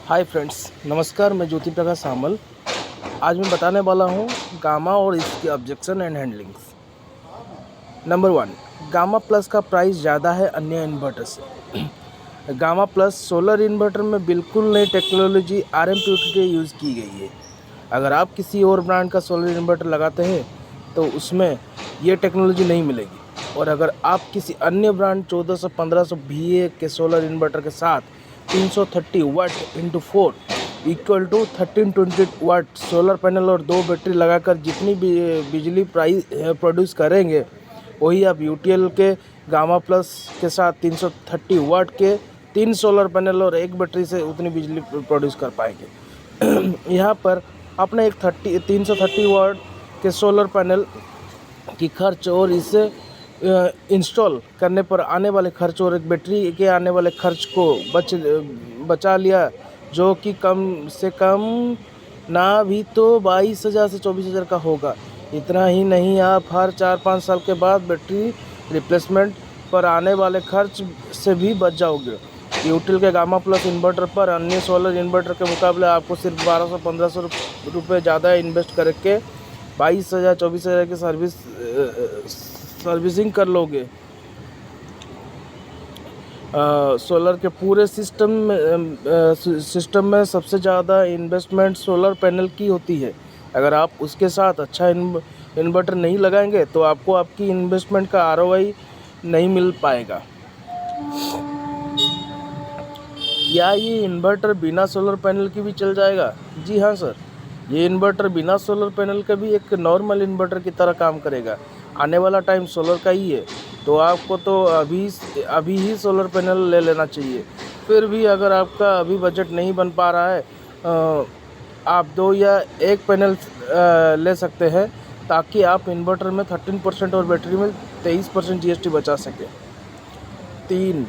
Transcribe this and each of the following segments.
Hi friends, नमस्कार। मैं ज्योति प्रकाश सामल। आज मैं बताने वाला हूँ गामा और इसके objection and handlings. Number 1, gamma plus का प्राइस ज़्यादा है अन्य इन्वर्टर से। गामा प्लस सोलर इन्वर्टर में बिल्कुल नई टेक्नोलॉजी RMPPT यूज़ की गई है। अगर आप किसी और ब्रांड का सोलर इन्वर्टर लगाते हैं तो उसमें ये टेक्नोलॉजी नहीं मिलेगी। और अगर आप किसी अन्य ब्रांड 1400-1500 VA के सोलर इन्वर्टर के साथ 330 watt into 4 equal to 1320 watt solar panel और 2 बैटरी लगाकर जितनी भी बिजली प्रोड्यूस करेंगे, वही आप UTL के गामा प्लस के साथ 330 वाट के 3 सोलर पैनल और 1 बैटरी से उतनी बिजली प्रोड्यूस कर पाएंगे। यहाँ पर आपने एक 330 वाट के सोलर पैनल की खर्च और इसे इंस्टॉल करने पर आने वाले खर्च और एक बैटरी के आने वाले खर्च को बचा लिया, जो कि कम से कम ना भी तो 22,000 से 24,000 का होगा। इतना ही नहीं, आप हर 4-5 साल के बाद बैटरी रिप्लेसमेंट पर आने वाले खर्च से भी बच जाओगे। यूटिल के गामा प्लस इन्वर्टर पर अन्य सोलर इन्वर्टर के मुकाबले आपको सिर्फ 1200-1500 रुपये ज़्यादा इन्वेस्ट करके 22,000-24,000 की सर्विसिंग कर लोगे। सोलर के पूरे सिस्टम में सबसे ज़्यादा इन्वेस्टमेंट सोलर पैनल की होती है। अगर आप उसके साथ अच्छा इन्वर्टर नहीं लगाएंगे तो आपको आपकी इन्वेस्टमेंट का ROI नहीं मिल पाएगा। क्या ये इन्वर्टर बिना सोलर पैनल की भी चल जाएगा? जी हाँ सर, ये इन्वर्टर बिना सोलर पैनल का भी एक नॉर्मल इन्वर्टर की तरह काम करेगा। आने वाला टाइम सोलर का ही है, तो आपको तो अभी ही सोलर पैनल ले लेना चाहिए। फिर भी अगर आपका अभी बजट नहीं बन पा रहा है, आप 2 या 1 पैनल ले सकते हैं, ताकि आप इन्वर्टर में 13% और बैटरी में 23% GST बचा सकें। 3,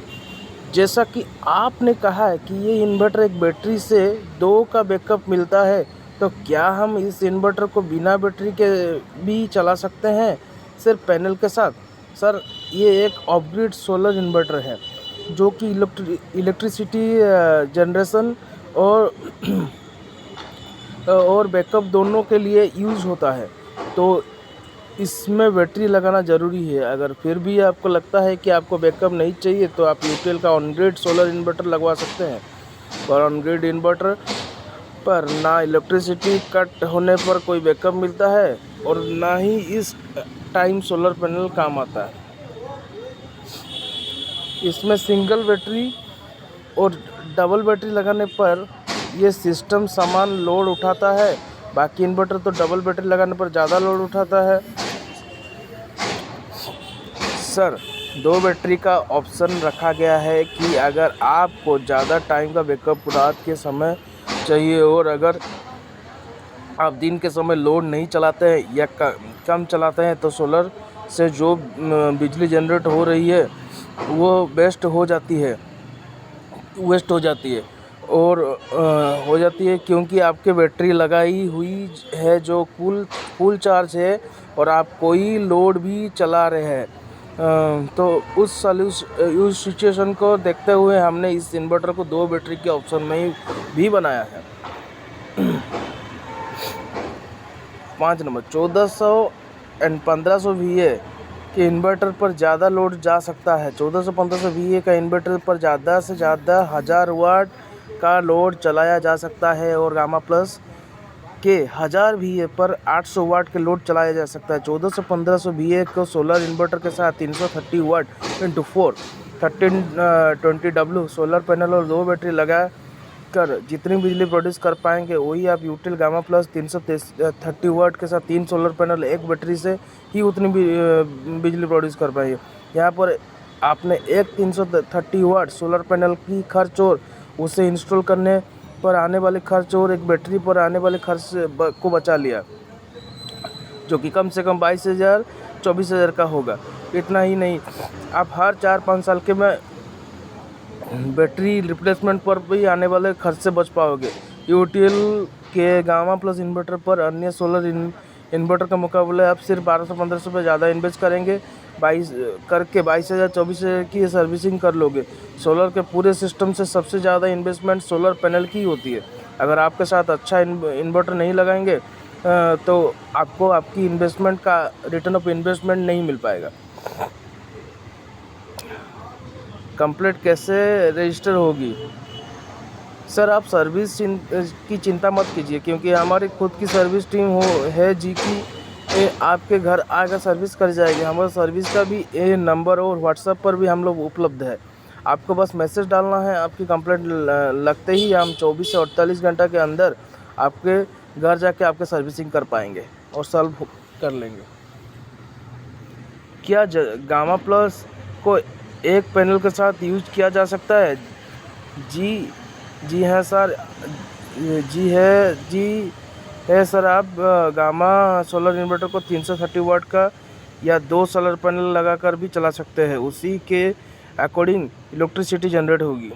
जैसा कि आपने कहा है कि ये इन्वर्टर एक बैटरी से 2 का बैकअप मिलता है, तो क्या हम इस इन्वर्टर को बिना बैटरी के भी चला सकते हैं, सिर्फ पैनल के साथ? सर, ये एक ऑफ-ग्रिड सोलर इन्वर्टर है जो कि इलेक्ट्रिसिटी जनरेशन और बैकअप दोनों के लिए यूज़ होता है, तो इसमें बैटरी लगाना ज़रूरी है। अगर फिर भी आपको लगता है कि आपको बैकअप नहीं चाहिए, तो आप यूटिल का ऑन-ग्रिड सोलर इन्वर्टर लगवा सकते हैं। और ऑन-ग्रिड इन्वर्टर पर ना इलेक्ट्रिसिटी कट होने पर कोई बैकअप मिलता है और ना ही इस टाइम सोलर पैनल काम आता है। इसमें सिंगल बैटरी और डबल बैटरी लगाने पर ये सिस्टम समान लोड उठाता है। बाकी इन्वर्टर तो डबल बैटरी लगाने पर ज़्यादा लोड उठाता है। सर, 2 बैटरी का ऑप्शन रखा गया है कि अगर आपको ज़्यादा टाइम का बैकअप रात के समय चाहिए और अगर आप दिन के समय लोड नहीं चलाते हैं या कम चलाते हैं, तो सोलर से जो बिजली जनरेट हो रही है वो वेस्ट हो जाती है और हो जाती है, क्योंकि आपके बैटरी लगाई हुई है जो फुल चार्ज है और आप कोई लोड भी चला रहे हैं। तो उस सिचुएशन को देखते हुए हमने इस इन्वर्टर को 2 बैटरी के ऑप्शन में भी बनाया है। 5 नंबर, 1400 एंड 1500 VA के इन्वर्टर पर ज़्यादा लोड जा सकता है। 1400-1500 VA का इन्वर्टर पर ज़्यादा से ज़्यादा 1000 वाट का लोड चलाया जा सकता है और गामा प्लस के 1000 VA पर 800 वाट के लोड चलाया जा सकता है। 1400-1500 VA को सोलर इन्वर्टर के साथ 330 watt into 4 1320W solar panel और 2 बैटरी लगा कर जितनी बिजली प्रोड्यूस कर पाएंगे, वही आप यूटिल गामा प्लस 330 वाट के साथ 3 सोलर पैनल 1 बैटरी से ही उतनी बिजली प्रोड्यूस कर पाएंगे। यहाँ पर आपने एक 330 वाट सोलर पैनल की खर्च और उसे इंस्टॉल करने पर आने वाले खर्च और एक बैटरी पर आने वाले खर्च को बचा लिया, जो कि कम से कम 22,000-24,000 का होगा। इतना ही नहीं, आप हर 4-5 साल के में बैटरी रिप्लेसमेंट पर भी आने वाले खर्च से बच पाओगे। यूटिल के गामा प्लस इन्वर्टर पर अन्य सोलर इन्वर्टर का मुकाबले आप सिर्फ 1200-1500 रुपये ज़्यादा इन्वेस्ट करेंगे, 22,000 24,000 की सर्विसिंग कर लोगे। सोलर के पूरे सिस्टम से सबसे ज़्यादा इन्वेस्टमेंट सोलर पैनल की होती है। अगर आपके साथ अच्छा इन्वर्टर नहीं लगाएंगे तो आपको आपकी इन्वेस्टमेंट का रिटर्न ऑफ इन्वेस्टमेंट नहीं मिल पाएगा। कंप्लेंट कैसे रजिस्टर होगी? सर आप सर्विस की चिंता मत कीजिए, क्योंकि हमारी खुद की सर्विस टीम है जी की आपके घर आकर सर्विस कर जाएगी। हमारे सर्विस का भी नंबर और व्हाट्सएप पर भी हम लोग उपलब्ध है। आपको बस मैसेज डालना है, आपकी कंप्लेंट लगते ही हम 24 से 48 घंटा के अंदर आपके घर जाके आपके सर्विसिंग कर पाएंगे और सॉल्व कर लेंगे। क्या गामा प्लस को एक पैनल के साथ यूज किया जा सकता है? जी हाँ सर, जी है सर। आप गामा सोलर इन्वर्टर को 330 वाट का या 2 सोलर पैनल लगाकर भी चला सकते हैं। उसी के अकॉर्डिंग इलेक्ट्रिसिटी जनरेट होगी।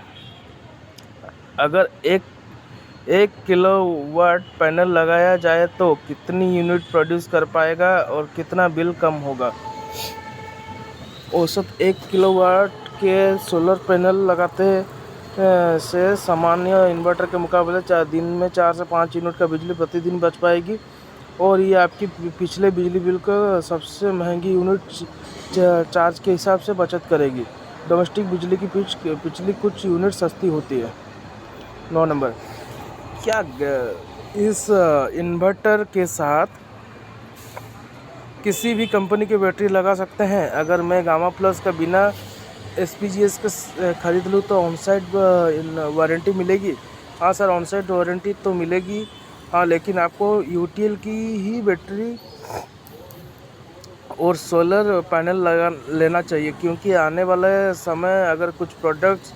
अगर एक किलोवाट पैनल लगाया जाए तो कितनी यूनिट प्रोड्यूस कर पाएगा और कितना बिल कम होगा? औसत 1 किलोवाट के सोलर पैनल लगाते से सामान्य इन्वर्टर के मुकाबले दिन में 4 से 5 यूनिट का बिजली प्रतिदिन बच पाएगी और ये आपकी पिछले बिजली बिल का सबसे महंगी यूनिट चार्ज के हिसाब से बचत करेगी। डोमेस्टिक बिजली की पिछली कुछ यूनिट सस्ती होती है। 9 नंबर, क्या इस इन्वर्टर के साथ किसी भी कंपनी की बैटरी लगा सकते हैं? अगर मैं गामा प्लस का बिना SPGS का ख़रीद लूँ तो ऑनसाइट वारंटी मिलेगी? हाँ सर, ऑनसाइट वारंटी तो मिलेगी। हाँ, लेकिन आपको UTL की ही बैटरी और सोलर पैनल लगा लेना चाहिए, क्योंकि आने वाले समय अगर कुछ प्रोडक्ट्स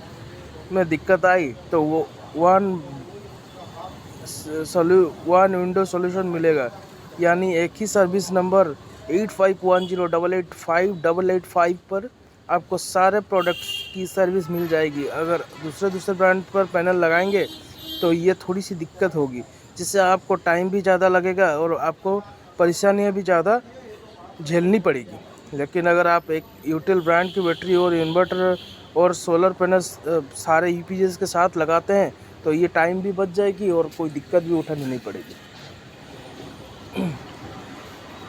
में दिक्कत आई तो वो वन विंडो सॉल्यूशन मिलेगा, यानी एक ही सर्विस नंबर 8510885885 पर आपको सारे प्रोडक्ट्स की सर्विस मिल जाएगी। अगर दूसरे ब्रांड पर पैनल लगाएंगे तो ये थोड़ी सी दिक्कत होगी, जिससे आपको टाइम भी ज़्यादा लगेगा और आपको परेशानियां भी ज़्यादा झेलनी पड़ेगी। लेकिन अगर आप एक UTL ब्रांड की बैटरी और इन्वर्टर और सोलर पैनल सारे UPS के साथ लगाते हैं तो ये टाइम भी बच जाएगी और कोई दिक्कत भी उठानी नहीं पड़ेगी।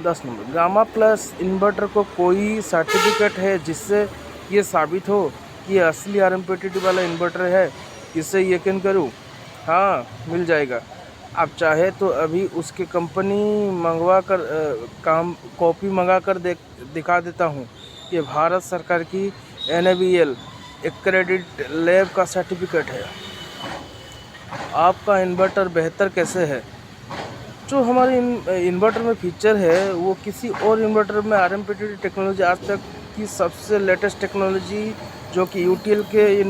10 नंबर, गामा प्लस इन्वर्टर को कोई सर्टिफिकेट है जिससे ये साबित हो कि ये असली RMPPT वाला इन्वर्टर है? इससे यकीन करूँ? हाँ, मिल जाएगा। आप चाहे तो अभी उसके कंपनी मंगवा कर कॉपी मंगा कर दिखा देता हूँ। ये भारत सरकार की NABL एक्रेडिट लैब का सर्टिफिकेट है। आपका इन्वर्टर बेहतर कैसे है? जो हमारे इन्वर्टर में फीचर है वो किसी और इन्वर्टर में RMPPT टेक्नोलॉजी आज तक की सबसे लेटेस्ट टेक्नोलॉजी जो कि UTL के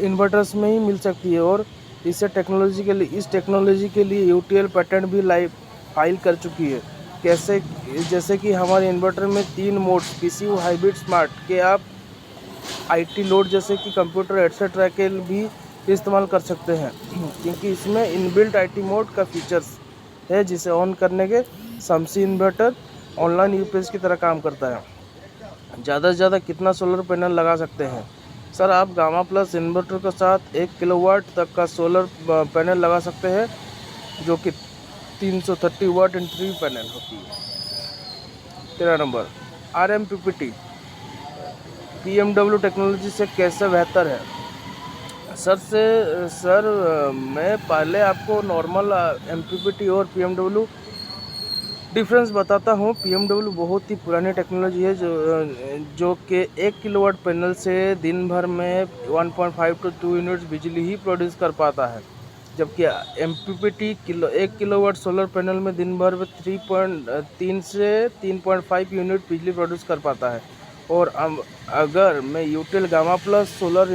इन्वर्टर्स में ही मिल सकती है और इस टेक्नोलॉजी के लिए UTL पैटेंट भी फाइल कर चुकी है। जैसे कि हमारे इन्वर्टर में 3 मोड्स PCU, हाइब्रिड, स्मार्ट के आप IT लोड जैसे कि कंप्यूटर एटसेट्रा के भी इस्तेमाल कर सकते हैं, क्योंकि इसमें इनबिल्ट IT मोड का फीचर्स है जिसे ऑन करने के समसी इन्वर्टर ऑनलाइन UPS की तरह काम करता है। ज़्यादा से ज़्यादा कितना सोलर पैनल लगा सकते हैं? सर आप गामा प्लस इन्वर्टर के साथ 1 किलोवाट तक का सोलर पैनल लगा सकते हैं, जो कि 330 वाट इन 3 पैनल होती है। 13 नंबर, RMPPT PMW टेक्नोलॉजी से कैसे बेहतर है? सर मैं पहले आपको नॉर्मल MPPT और PMW डिफरेंस बताता हूँ। PMW बहुत ही पुरानी टेक्नोलॉजी है जो कि 1 किलोवाट पैनल से दिन भर में 1.5 to 2 यूनिट्स बिजली ही प्रोड्यूस कर पाता है, जबकि MPPT 1 किलोवाट सोलर पैनल में दिन भर में 3 से 3.5 यूनिट बिजली प्रोड्यूस कर पाता है। और अगर मैं UTL gamma Plus solar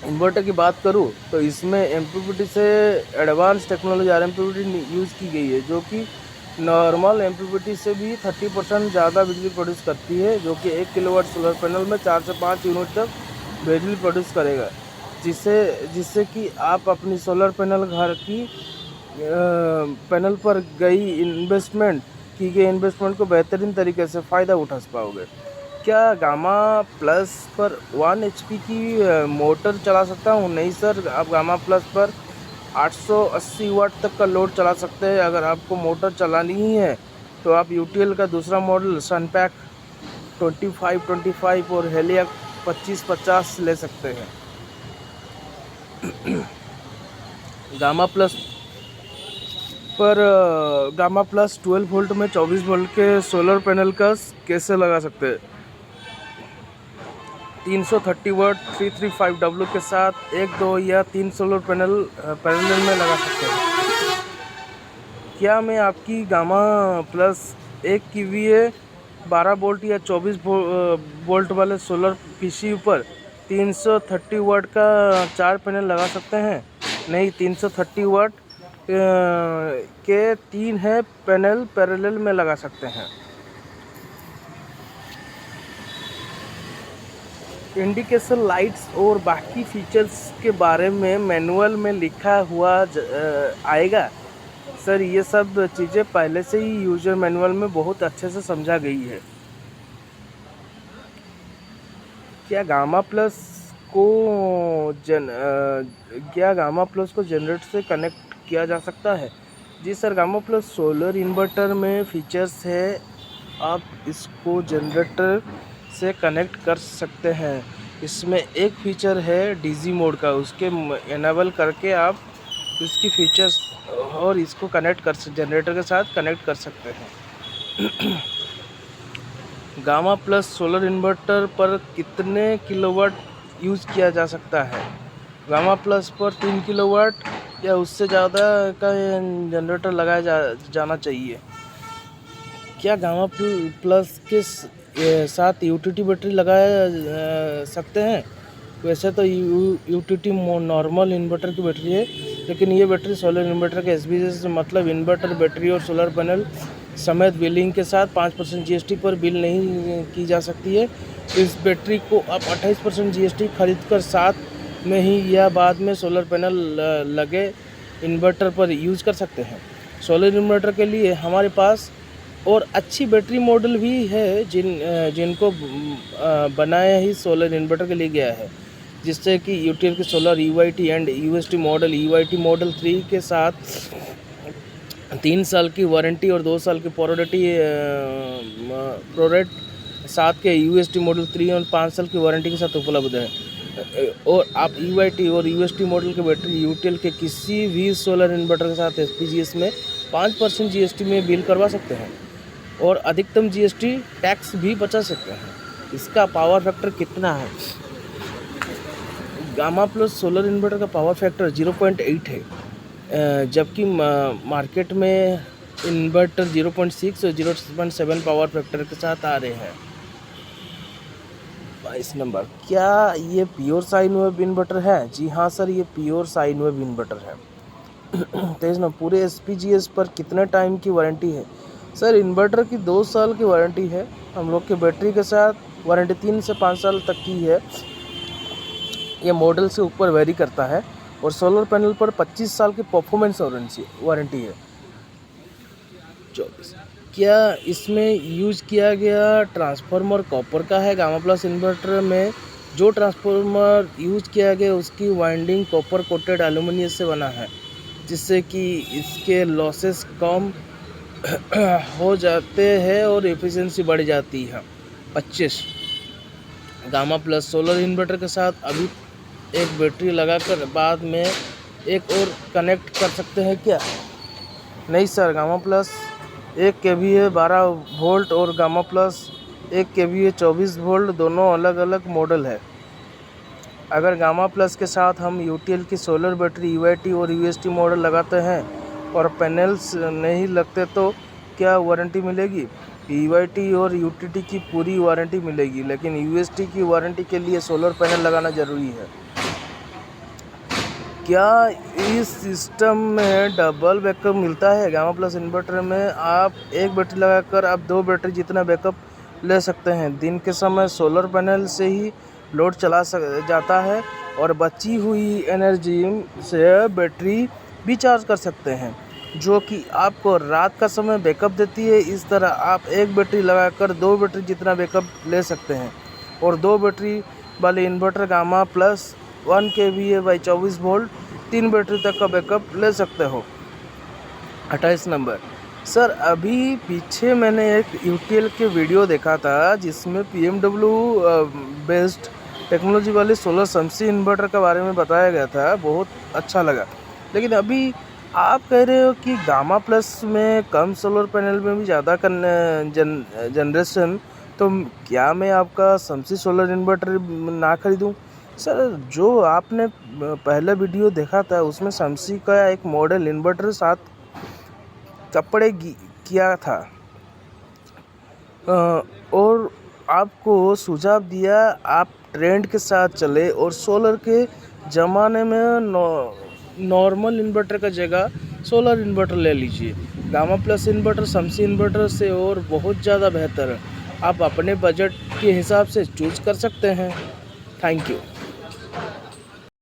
inverter की बात करूं तो इसमें MPPT से एडवांस टेक्नोलॉजी RMPPT यूज़ की गई है, जो कि नॉर्मल MPPT से भी 30% ज़्यादा बिजली प्रोड्यूस करती है, जो कि 1 किलोवाट सोलर पैनल में 4 से 5 यूनिट तक बिजली प्रोड्यूस करेगा, जिससे कि आप अपनी सोलर पैनल घर की पैनल पर की गई इन्वेस्टमेंट को बेहतरीन तरीके से फ़ायदा उठा पाओगे। क्या गामा प्लस पर 1 एचपी की मोटर चला सकता हूँ? नहीं सर, आप गामा प्लस पर 880 वाट तक का लोड चला सकते हैं। अगर आपको मोटर चलानी ही है तो आप यूटीएल का दूसरा मॉडल सनपैक 2525 और हेलिया 2550 ले सकते हैं। गामा प्लस पर गामा प्लस 12 वोल्ट में 24 वोल्ट के सोलर पैनल का कैसे लगा सकते हैं? 330 वाट 335W के साथ 1, 2 या 3 सोलर पैनल पैरेलल में लगा सकते हैं। क्या मैं आपकी गामा प्लस 1 kVA 12 वोल्ट या 24 वोल्ट वाले सोलर पीसी पर 330 वाट का 4 पैनल लगा सकते हैं? नहीं, 330 वाट के 3 है पैनल पैरेलल में लगा सकते हैं। इंडिकेशन लाइट्स और बाकी फीचर्स के बारे में मैनुअल में लिखा हुआ आएगा? सर, ये सब चीज़ें पहले से ही यूजर मैनुअल में बहुत अच्छे से समझा गई है। क्या गामा प्लस को जनरेटर से कनेक्ट किया जा सकता है? जी sir, Gamma Plus solar inverter में फीचर्स है, आप इसको जनरेटर से कनेक्ट कर सकते हैं। इसमें एक फीचर है डीजी मोड का, उसके इनेबल करके आप इसकी फीचर्स और इसको जनरेटर के साथ कनेक्ट कर सकते हैं। गामा प्लस सोलर इन्वर्टर पर कितने किलोवाट यूज़ किया जा सकता है? गामा प्लस पर 3 किलोवाट या उससे ज़्यादा का जनरेटर लगाया जाना चाहिए। क्या गामा प्लस के साथ यूटीटी बैटरी लगाया सकते हैं? वैसे तो यूटीटी नॉर्मल इन्वर्टर की बैटरी है, लेकिन ये बैटरी सोलर इन्वर्टर के एसबीएस मतलब इन्वर्टर बैटरी और सोलर पैनल समेत बिलिंग के साथ 5% जीएसटी पर बिल नहीं की जा सकती है। इस बैटरी को आप 28% जीएसटी खरीदकर साथ में ही या बाद में सोलर पैनल लगे इन्वर्टर पर यूज़ कर सकते हैं। सोलर इन्वर्टर के लिए हमारे पास और अच्छी बैटरी मॉडल भी है जिनको बनाया ही सोलर इन्वर्टर के लिए गया है, जिससे कि यूटीएल के solar UIT and UST model UIT model 3 के साथ 3 साल की वारंटी और 2 साल की प्रोडक्ट 7 के यूएसटी मॉडल 3 और 5 साल की वारंटी के साथ उपलब्ध है। और आप यूआईटी और यूएसटी मॉडल के बैटरी यूटीएल के किसी भी सोलर इन्वर्टर के साथ एसपीजीएस में 5% जीएसटी में बिल करवा सकते हैं और अधिकतम जीएसटी टैक्स भी बचा सकते हैं। इसका पावर फैक्टर कितना है? गामा प्लस सोलर इन्वर्टर का पावर फैक्टर 0.8 है, जबकि मार्केट में इन्वर्टर 0.6 और 0.7 पावर फैक्टर के साथ आ रहे हैं। 22 नंबर, क्या ये प्योर साइन वेव इन्वर्टर है? जी हाँ सर, ये प्योर साइन वेव इन्वर्टर है। 23 नंबर, पूरे एसपीजीएस पर कितने टाइम की वारंटी है? सर, इन्वर्टर की 2 साल की वारंटी है। हम लोग के बैटरी के साथ वारंटी 3 से 5 साल तक की है। ये मॉडल से ऊपर वेरी करता है। और सोलर पैनल पर 25 साल की परफॉर्मेंस वारंटी है। 24, क्या इसमें यूज़ किया गया ट्रांसफार्मर कॉपर का है? गामा प्लस इन्वर्टर में जो ट्रांसफार्मर यूज़ किया गया उसकी वाइंडिंग कॉपर कोटेड एल्यूमिनियम से बना है, जिससे कि इसके लॉसेस कम हो जाते हैं और एफिशिएंसी बढ़ जाती है। 25, गामा प्लस सोलर इन्वर्टर के साथ अभी एक बैटरी लगाकर बाद में एक और कनेक्ट कर सकते हैं क्या? नहीं sir, Gamma plus 1 kVA 12 volt और गामा प्लस 1 kVA 24 वोल्ट दोनों अलग अलग मॉडल है। अगर गामा प्लस के साथ हम यूटीएल की सोलर बैटरी यूआईटी और यूएसटी मॉडल लगाते हैं और पैनल्स नहीं लगते तो क्या वारंटी मिलेगी? यूआईटी और यूटीटी की पूरी वारंटी मिलेगी, लेकिन यूएसटी की वारंटी के लिए सोलर पैनल लगाना ज़रूरी है। क्या इस सिस्टम में डबल बैकअप मिलता है? गामा प्लस इन्वर्टर में आप एक बैटरी लगाकर आप 2 बैटरी जितना बैकअप ले सकते हैं। दिन के समय सोलर पैनल से ही लोड चला जाता है और बची हुई एनर्जी से बैटरी भी चार्ज कर सकते हैं। जो कि आपको रात का समय बैकअप देती है। इस तरह आप एक बैटरी लगाकर 2 बैटरी जितना बैकअप ले सकते हैं और 2 बैटरी वाले inverter gamma plus 1 kVA by 24 volt 3 battery तक का बैकअप ले सकते हो। 28 नंबर, सर अभी पीछे मैंने एक यूटीएल के वीडियो देखा था जिसमें BMW बेस्ड टेक्नोलॉजी वाले सोलर शमसी इन्वर्टर के बारे में बताया गया था, बहुत अच्छा लगा। लेकिन अभी आप कह रहे हो कि गामा प्लस में कम सोलर पैनल में भी ज़्यादा जनरेशन, तो क्या मैं आपका शमसी सोलर इन्वर्टर ना खरीदूं? सर जो आपने पहला वीडियो देखा था उसमें शमसी का एक मॉडल इन्वर्टर साथ कपड़े किया था और आपको सुझाव दिया आप ट्रेंड के साथ चले और सोलर के ज़माने में नॉर्मल इन्वर्टर का जगह सोलर इन्वर्टर ले लीजिए। गामा प्लस इन्वर्टर शमसी इन्वर्टर से और बहुत ज़्यादा बेहतर है। आप अपने बजट के हिसाब से चूज़ कर सकते हैं। Thank you.